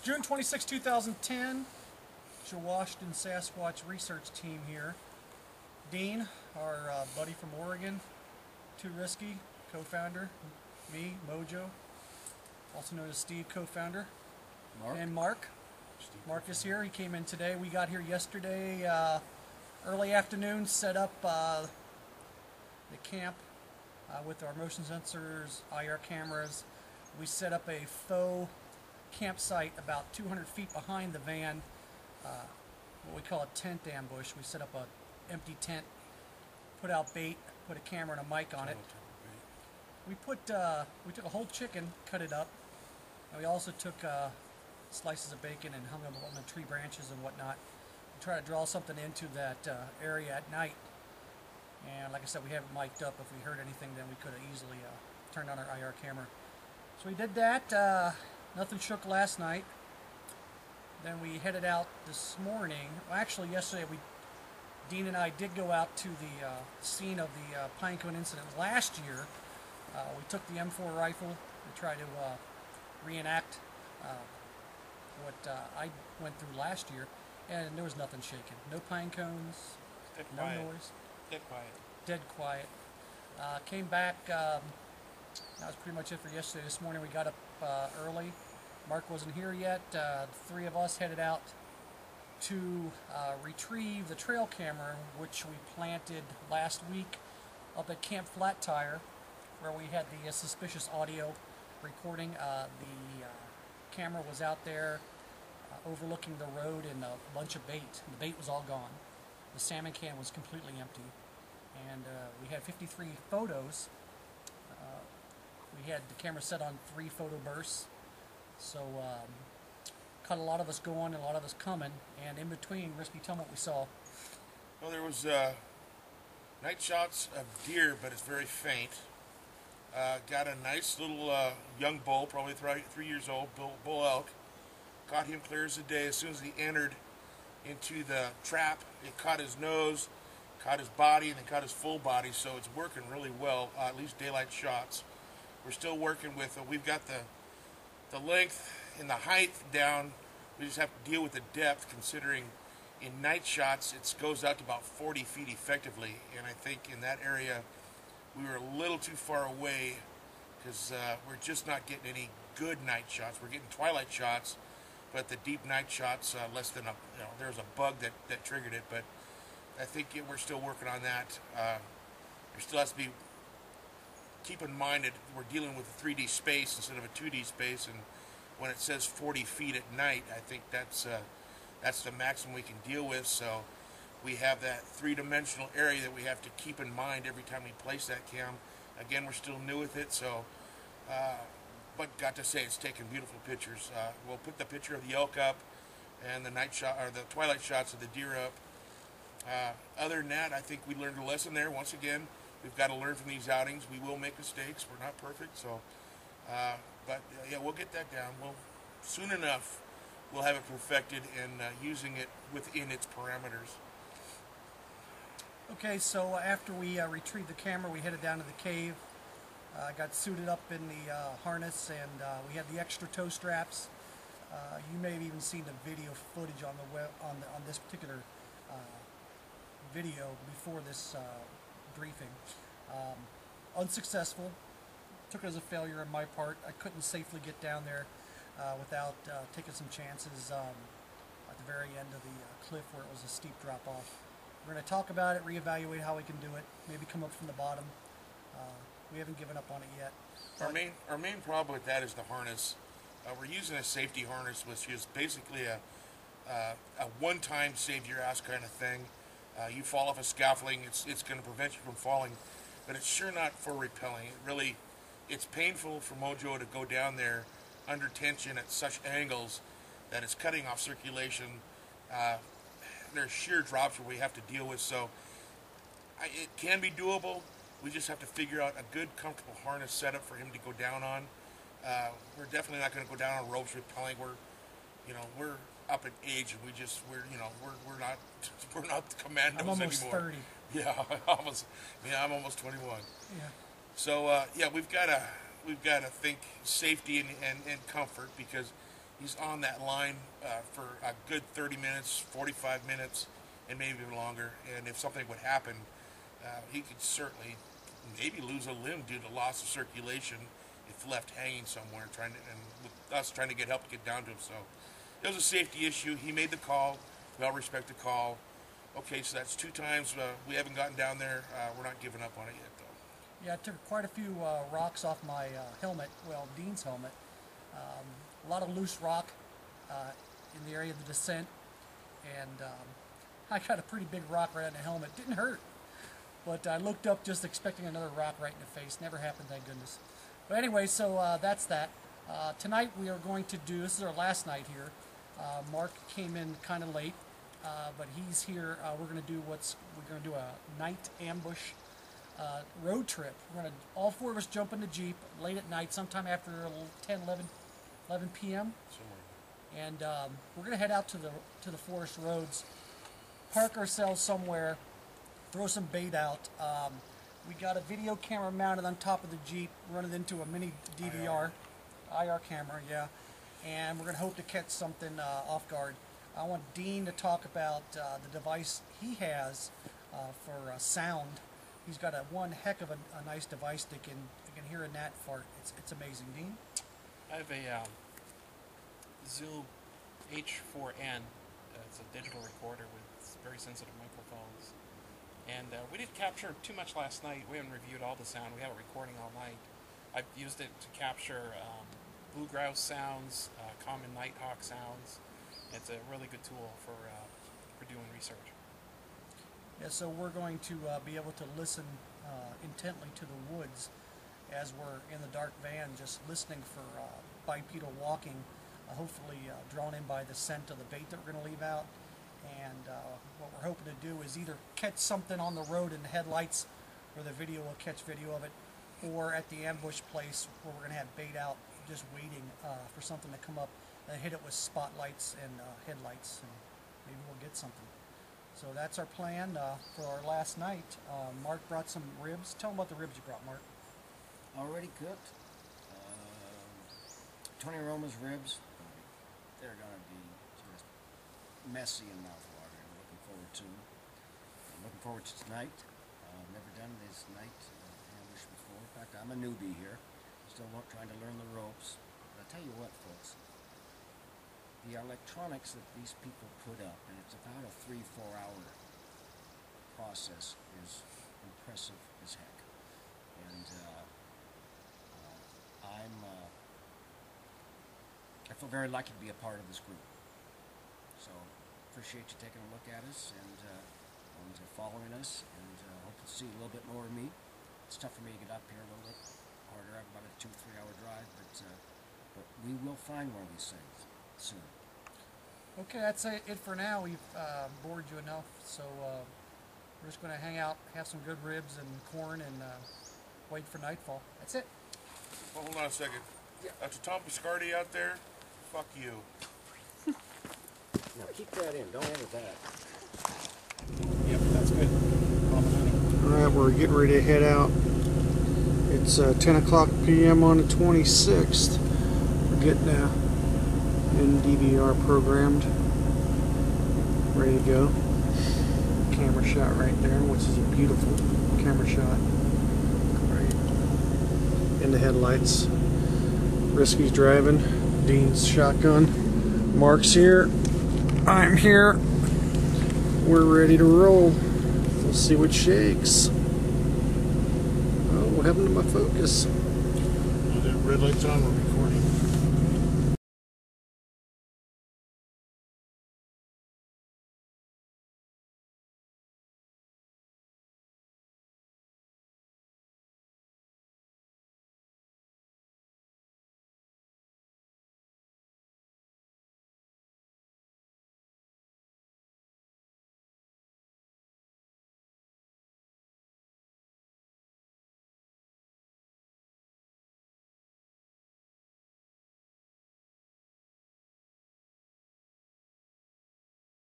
June 26, 2010. It's your Washington Sasquatch research team here. Dean, our buddy from Oregon, Too Risky, co-founder. Me, Mojo, also known as Steve, co-founder. And Mark. Mark is here. He came in today. We got here yesterday, early afternoon, set up the camp with our motion sensors, IR cameras. We set up a faux campsite about 200 feet behind the van, what we call a tent ambush. We set up an empty tent, put out bait, put a camera and a mic on it. We took a whole chicken, cut it up, and we also took slices of bacon and hung them on the tree branches and whatnot. We try to draw something into that area at night. And like I said, we have it mic'd up. If we heard anything, then we could have easily turned on our IR camera. So we did that. Nothing shook last night. Then we headed out this morning. Well, actually, yesterday, Dean and I did go out to the scene of the pinecone incident last year. We took the M4 rifle to try to reenact what I went through last year, and there was nothing shaking. No pine cones, no noise. Dead quiet. Dead quiet. Came back. That was pretty much it for yesterday. This morning we got up early. Mark wasn't here yet. The three of us headed out to retrieve the trail camera, which we planted last week up at Camp Flat Tire, where we had the suspicious audio recording. The camera was out there overlooking the road and a bunch of bait. The bait was all gone. The salmon can was completely empty. And we had 53 photos. We had the camera set on 3 photo bursts. So caught a lot of us going and a lot of us coming. And in between, Risky, tell me what we saw. Well, there was night shots of deer, but it's very faint. Got a nice little young bull, probably 3 years old, bull elk. Caught him clear as the day. As soon as he entered into the trap, it caught his nose, caught his body, and then caught his full body. So it's working really well, at least daylight shots. We're still working with, we've got the length and the height down. We just have to deal with the depth, considering in night shots it goes out to about 40 feet effectively. And I think in that area we were a little too far away, because we're just not getting any good night shots. We're getting twilight shots, but the deep night shots, less than there's a bug that triggered it. But I think we're still working on that. There still has to be, keep in mind that we're dealing with a 3D space instead of a 2D space, and when it says 40 feet at night, I think that's the maximum we can deal with. So we have that 3-dimensional area that we have to keep in mind every time we place that cam. Again, we're still new with it, so but got to say, it's taking beautiful pictures. We'll put the picture of the elk up and the night shot, or the twilight shots of the deer up. Other than that, I think we learned a lesson there. Once again, we've got to learn from these outings. We will make mistakes. We're not perfect, so but yeah, we'll get that down. We'll soon enough we'll have it perfected and using it within its parameters. Okay, so after we retrieved the camera, we headed down to the cave. Got suited up in the harness, and we had the extra toe straps. You may have even seen the video footage on the web on this particular video before this briefing. Unsuccessful. Took it as a failure on my part. I couldn't safely get down there without taking some chances at the very end of the cliff where it was a steep drop off. We're going to talk about it, reevaluate how we can do it, maybe come up from the bottom. We haven't given up on it yet. Our main problem with that is the harness. We're using a safety harness, which is basically a one-time save your ass kind of thing. You fall off a scaffolding, it's going to prevent you from falling, but it's sure not for rappelling. It's painful for Mojo to go down there under tension at such angles that it's cutting off circulation. There's sheer drops where we have to deal with, so it can be doable. We just have to figure out a good, comfortable harness setup for him to go down on. We're definitely not going to go down on ropes rappelling. We're up in age, and we're not commandos I'm almost anymore. 30. Yeah, I'm almost 21. Yeah. So yeah, we've got to think safety and comfort, because he's on that line for a good 30 minutes, 45 minutes, and maybe even longer. And if something would happen, he could certainly maybe lose a limb due to loss of circulation if left hanging somewhere, and with us trying to get help to get down to him. So it was a safety issue. He made the call. We all respect the call. Okay, so that's 2 times. We haven't gotten down there. We're not giving up on it yet, though. Yeah, I took quite a few rocks off my helmet, well, Dean's helmet. A lot of loose rock in the area of the descent, and I got a pretty big rock right on the helmet. Didn't hurt, but I looked up just expecting another rock right in the face. Never happened, thank goodness. But anyway, so that's that. Tonight we are going to do, this is our last night here. Mark came in kind of late, but he's here. We're going to do a night ambush road trip. We're going to, all 4 of us jump in the Jeep late at night, sometime after 10, 11 p.m. Somewhere. And we're going to head out to the forest roads, park ourselves somewhere, throw some bait out. We got a video camera mounted on top of the Jeep, running into a mini DVR, IR camera, yeah. And we're going to hope to catch something off guard. I want Dean to talk about the device he has for sound. He's got one heck of a nice device that you can hear a gnat fart. It's amazing. Dean? I have a Zoom H4n. It's a digital recorder with very sensitive microphones. And we didn't capture too much last night. We haven't reviewed all the sound. We have it recording all night. I've used it to capture blue grouse sounds, common nighthawk sounds. It's a really good tool for doing research. Yeah, so we're going to be able to listen intently to the woods as we're in the dark van, just listening for bipedal walking, hopefully drawn in by the scent of the bait that we're going to leave out. And what we're hoping to do is either catch something on the road in the headlights, where the video will catch video of it, or at the ambush place where we're going to have bait out, just waiting for something to come up and hit it with spotlights and headlights, and maybe we'll get something. So that's our plan for our last night. Mark brought some ribs. Tell them about the ribs you brought, Mark. Already cooked. Tony Roma's ribs. They're going to be just messy and mouth-watering. I'm looking forward to them. I'm looking forward to tonight. I've never done this night ambush before. In fact, I'm a newbie here. Still trying to learn the ropes. But I'll tell you what, folks. The electronics that these people put up, and it's about a 3-4 hour process, is impressive as heck. And I feel very lucky to be a part of this group. So appreciate you taking a look at us and following us, and hope to see a little bit more of me. It's tough for me to get up here a little bit harder. I have about a 2-3 hour drive, but we will find one of these things soon. Okay, that's it for now. We've bored you enough, so we're just going to hang out, have some good ribs and corn, and wait for nightfall. That's it. Well, hold on a second. That's Tom Piscardi out there. Fuck you. Now keep that in. Don't edit that. Yep, that's good. Alright, we're getting ready to head out. It's 10 o'clock p.m. on the 26th. We're getting NDVR programmed. Ready to go. Camera shot right there, which is a beautiful camera shot. Right in the headlights. Risky's driving. Dean's shotgun. Mark's here. I'm here. We're ready to roll. We'll see what shakes. Oh, what happened to my focus? The red light's on, we're recording.